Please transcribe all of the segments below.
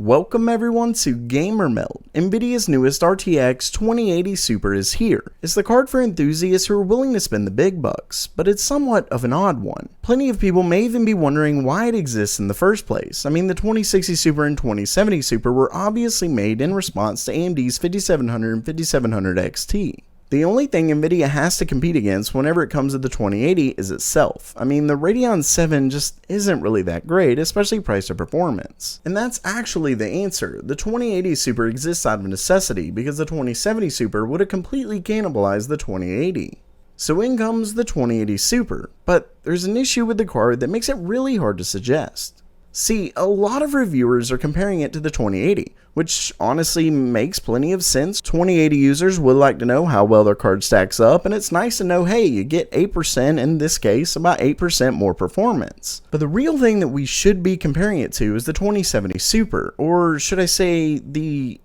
Welcome everyone to Meld. Nvidia's newest RTX 2080 Super is here. It's the card for enthusiasts who are willing to spend the big bucks, but it's somewhat of an odd one. Plenty of people may even be wondering why it exists in the first place. I mean, the 2060 Super and 2070 Super were obviously made in response to AMD's 5700 and 5700 XT. The only thing Nvidia has to compete against whenever it comes to the 2080 is itself. I mean, the Radeon 7 just isn't really that great, especially price to performance. And that's actually the answer. The 2080 Super exists out of necessity because the 2070 Super would have completely cannibalized the 2080. So in comes the 2080 Super, but there's an issue with the card that makes it really hard to suggest. See, a lot of reviewers are comparing it to the 2080, which honestly makes plenty of sense. 2080 users would like to know how well their card stacks up, and it's nice to know, hey, you get 8%, in this case, about 8% more performance. But the real thing that we should be comparing it to is the 2070 Super, or should I say the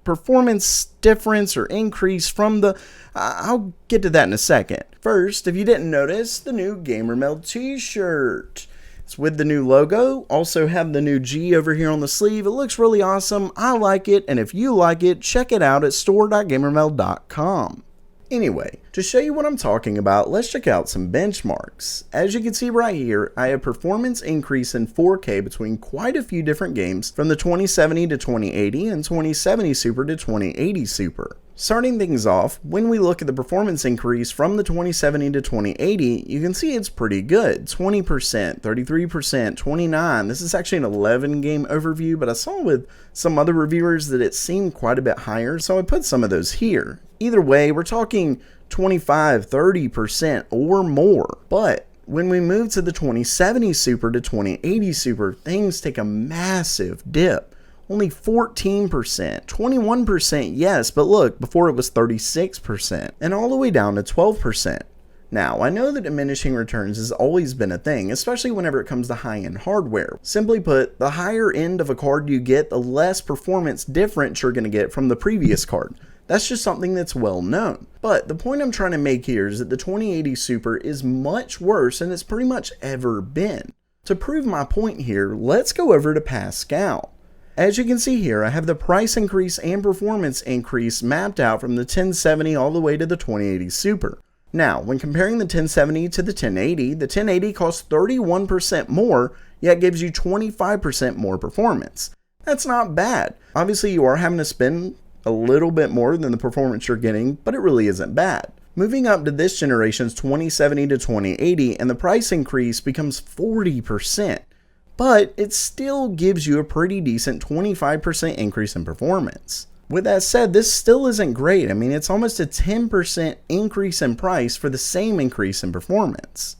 performance difference or increase from the... I'll get to that in a second. First, if you didn't notice, the new Meld t-shirt. It's with the new logo, also have the new G over here on the sleeve. It looks really awesome, I like it, and if you like it, check it out at store.gamermeld.com. Anyway, to show you what I'm talking about, let's check out some benchmarks. As you can see right here, I have performance increase in 4K between quite a few different games from the 2070 to 2080 and 2070 Super to 2080 Super. Starting things off, when we look at the performance increase from the 2070 to 2080, you can see it's pretty good. 20%, 33%, 29%. This is actually an 11 game overview, but I saw with some other reviewers that it seemed quite a bit higher, so I put some of those here. Either way, we're talking 25, 30% or more. But when we move to the 2070 Super to 2080 Super, things take a massive dip. Only 14%, 21% yes, but look, before it was 36%, and all the way down to 12%. Now, I know that diminishing returns has always been a thing, especially whenever it comes to high-end hardware. Simply put, the higher end of a card you get, the less performance difference you're going to get from the previous card. That's just something that's well known. But the point I'm trying to make here is that the 2080 Super is much worse than it's pretty much ever been. To prove my point here, let's go over to Pascal. As you can see here, I have the price increase and performance increase mapped out from the 1070 all the way to the 2080 Super. Now, when comparing the 1070 to the 1080 costs 31% more, yet gives you 25% more performance. That's not bad. Obviously, you are having to spend a little bit more than the performance you're getting, but it really isn't bad. Moving up to this generation's 2070 to 2080, and the price increase becomes 40%. But it still gives you a pretty decent 25% increase in performance. With that said, this still isn't great. I mean, it's almost a 10% increase in price for the same increase in performance.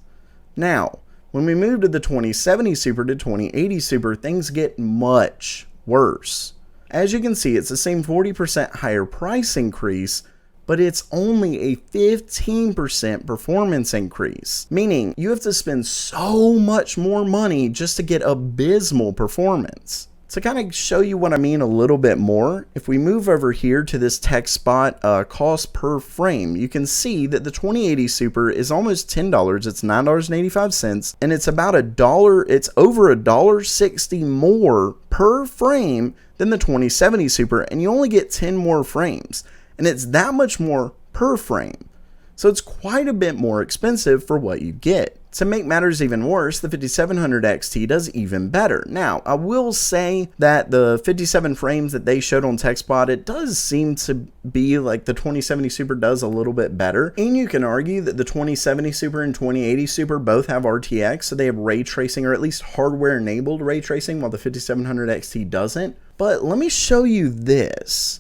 Now, when we move to the 2070 Super to 2080 Super, things get much worse. As you can see, it's the same 40% higher price increase, but it's only a 15% performance increase, meaning you have to spend so much more money just to get abysmal performance. To kind of show you what I mean a little bit more, if we move over here to this text spot, cost per frame, you can see that the 2080 Super is almost $10, it's $9.85, and it's about $1, it's over $1.60 more per frame than the 2070 Super, and you only get 10 more frames. And it's that much more per frame. So it's quite a bit more expensive for what you get. To make matters even worse, the 5700 XT does even better. Now, I will say that the 57 frames that they showed on TechSpot, it does seem to be like the 2070 Super does a little bit better. And you can argue that the 2070 Super and 2080 Super both have RTX, so they have ray tracing, or at least hardware-enabled ray tracing, while the 5700 XT doesn't. But let me show you this.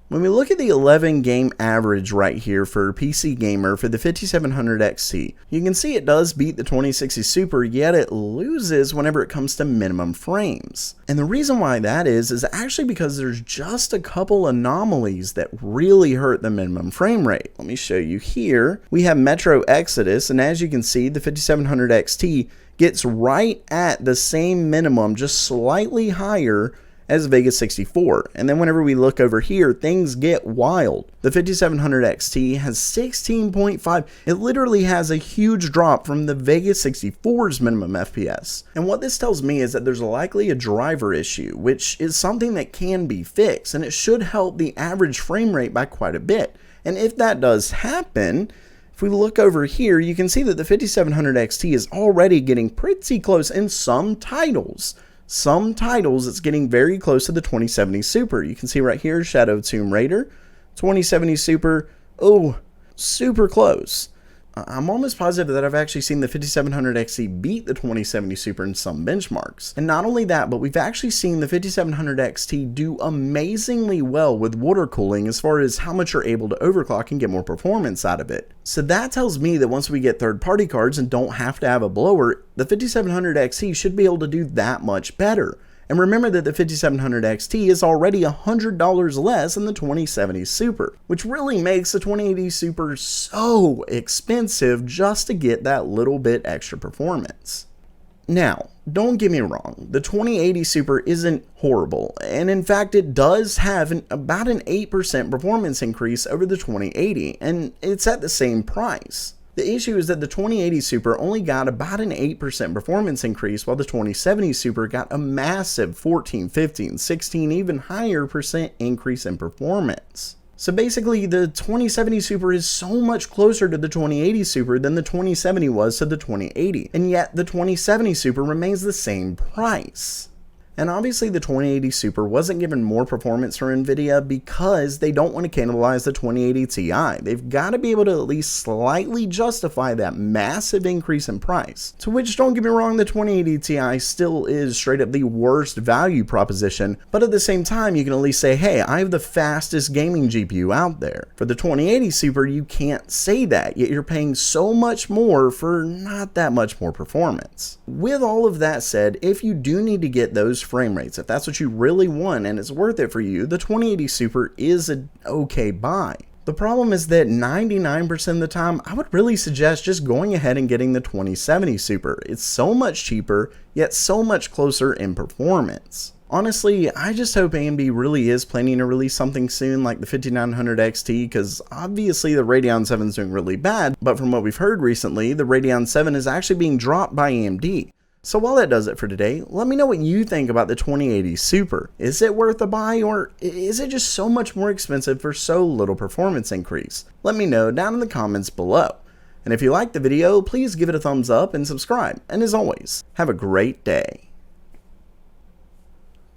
When we look at the 11 game average right here for PC Gamer for the 5700 XT, you can see it does beat the 2060 Super, yet it loses whenever it comes to minimum frames. And the reason why that is actually because there's just a couple anomalies that really hurt the minimum frame rate. Let me show you here. We have Metro Exodus, and as you can see, the 5700 XT gets right at the same minimum, just slightly higher as Vega 64. And then whenever we look over here, things get wild. The 5700 XT has 16.5. It literally has a huge drop from the Vega 64's minimum FPS. And what this tells me is that there's likely a driver issue, which is something that can be fixed, and it should help the average frame rate by quite a bit. And if that does happen, if we look over here, you can see that the 5700 XT is already getting pretty close in some titles. Some titles, it's getting very close to the 2070 Super. You can see right here, Shadow Tomb Raider, 2070 Super, oh, super close. I'm almost positive that I've actually seen the 5700 XT beat the 2070 Super in some benchmarks. And not only that, but we've actually seen the 5700 XT do amazingly well with water cooling as far as how much you're able to overclock and get more performance out of it. So that tells me that once we get third-party cards and don't have to have a blower, the 5700 XT should be able to do that much better. And remember that the 5700 XT is already $100 less than the 2070 Super, which really makes the 2080 Super so expensive just to get that little bit extra performance. Now, don't get me wrong, the 2080 Super isn't horrible, and in fact it does have about an 8% performance increase over the 2080, and it's at the same price. The issue is that the 2080 Super only got about an 8% performance increase, while the 2070 Super got a massive 14, 15, 16, even higher percent increase in performance. So basically, the 2070 Super is so much closer to the 2080 Super than the 2070 was to the 2080, and yet the 2070 Super remains the same price. And obviously the 2080 Super wasn't given more performance from Nvidia because they don't want to cannibalize the 2080 Ti. They've got to be able to at least slightly justify that massive increase in price. To which, don't get me wrong, the 2080 Ti still is straight up the worst value proposition, but at the same time you can at least say, hey, I have the fastest gaming GPU out there. For the 2080 Super, you can't say that, yet you're paying so much more for not that much more performance. With all of that said, if you do need to get those frame rates, if that's what you really want and it's worth it for you, the 2080 Super is an okay buy. The problem is that 99% of the time, I would really suggest just going ahead and getting the 2070 Super. It's so much cheaper, yet so much closer in performance. Honestly, I just hope AMD really is planning to release something soon like the 5900 XT, because obviously the Radeon 7 is doing really bad, but from what we've heard recently, the Radeon 7 is actually being dropped by AMD. So while that does it for today, let me know what you think about the 2080 Super. Is it worth a buy, or is it just so much more expensive for so little performance increase? Let me know down in the comments below. And if you liked the video, please give it a thumbs up and subscribe. And as always, have a great day.